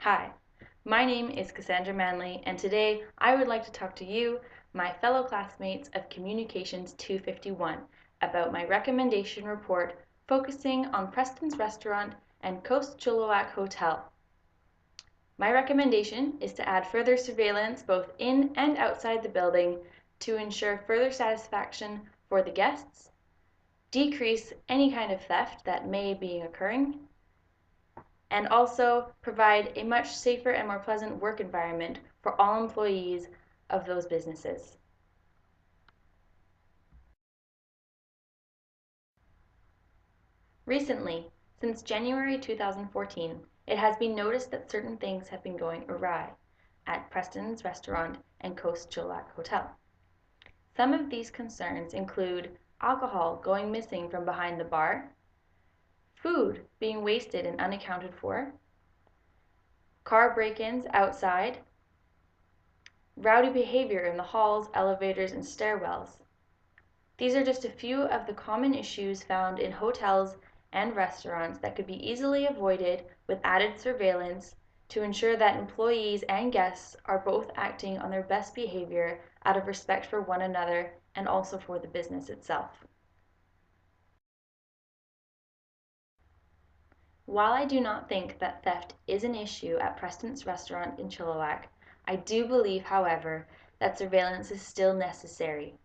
Hi, my name is Cassandra Manley, and today I would like to talk to you, my fellow classmates of Communications 251, about my recommendation report focusing on Preston's Restaurant and Coast Chilliwack Hotel. My recommendation is to add further surveillance both in and outside the building to ensure further satisfaction for the guests, decrease any kind of theft that may be occurring, and also provide a much safer and more pleasant work environment for all employees of those businesses. Recently, since January 2014, it has been noticed that certain things have been going awry at Preston's Restaurant and Coast Chilliwack Hotel. Some of these concerns include alcohol going missing from behind the bar, food being wasted and unaccounted for, car break-ins outside, rowdy behavior in the halls, elevators, and stairwells. These are just a few of the common issues found in hotels and restaurants that could be easily avoided with added surveillance to ensure that employees and guests are both acting on their best behavior out of respect for one another and also for the business itself. While I do not think that theft is an issue at Preston's Restaurant in Chilliwack, I do believe, however, that surveillance is still necessary.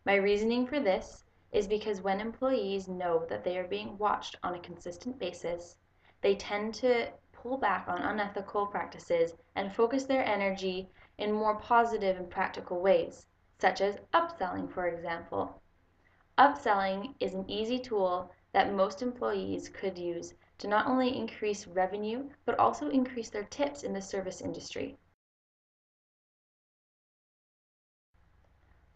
My reasoning for this is because when employees know that they are being watched on a consistent basis, they tend to pull back on unethical practices and focus their energy in more positive and practical ways, such as upselling, for example. Upselling is an easy tool that most employees could use to not only increase revenue, but also increase their tips in the service industry.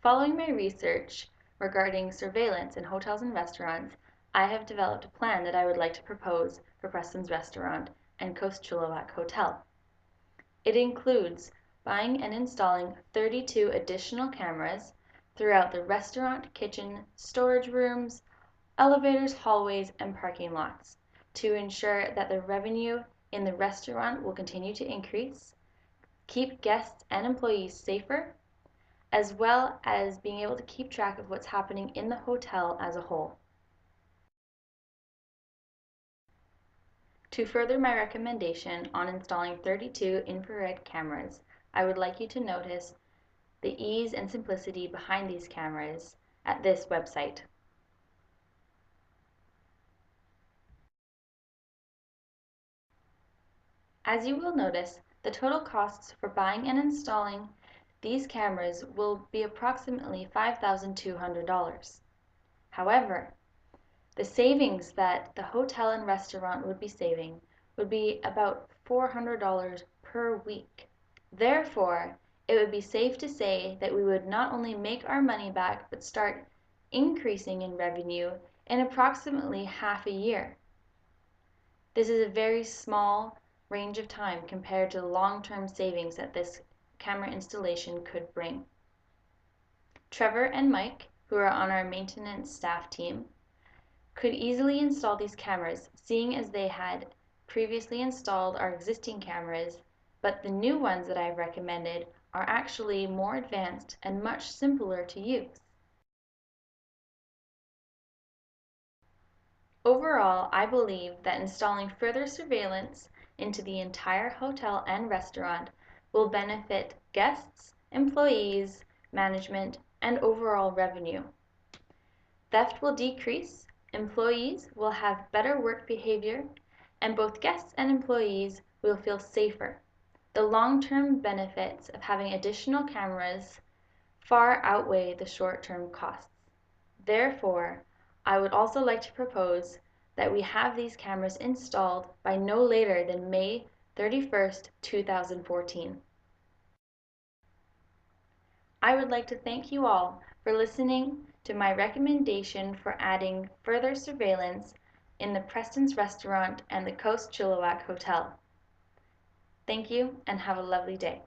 Following my research regarding surveillance in hotels and restaurants, I have developed a plan that I would like to propose for Preston's Restaurant and Coast Chilliwack Hotel. It includes buying and installing 32 additional cameras throughout the restaurant, kitchen, storage rooms, elevators, hallways, and parking lots to ensure that the revenue in the restaurant will continue to increase, keep guests and employees safer, as well as being able to keep track of what's happening in the hotel as a whole. To further my recommendation on installing 32 infrared cameras, I would like you to notice the ease and simplicity behind these cameras at this website. As you will notice, the total costs for buying and installing these cameras will be approximately $5,200. However, the savings that the hotel and restaurant would be saving would be about $400 per week. Therefore, it would be safe to say that we would not only make our money back, but start increasing in revenue in approximately half a year. This is a very small range of time compared to the long-term savings that this camera installation could bring. Trevor and Mike, who are on our maintenance staff team, could easily install these cameras, seeing as they had previously installed our existing cameras, but the new ones that I've recommended are actually more advanced and much simpler to use. Overall, I believe that installing further surveillance into the entire hotel and restaurant will benefit guests, employees, management, and overall revenue. Theft will decrease, employees will have better work behavior, and both guests and employees will feel safer. The long-term benefits of having additional cameras far outweigh the short-term costs. Therefore, I would also like to propose that we have these cameras installed by no later than May 31st, 2014. I would like to thank you all for listening to my recommendation for adding further surveillance in the Preston's Restaurant and the Coast Chilliwack Hotel. Thank you and have a lovely day.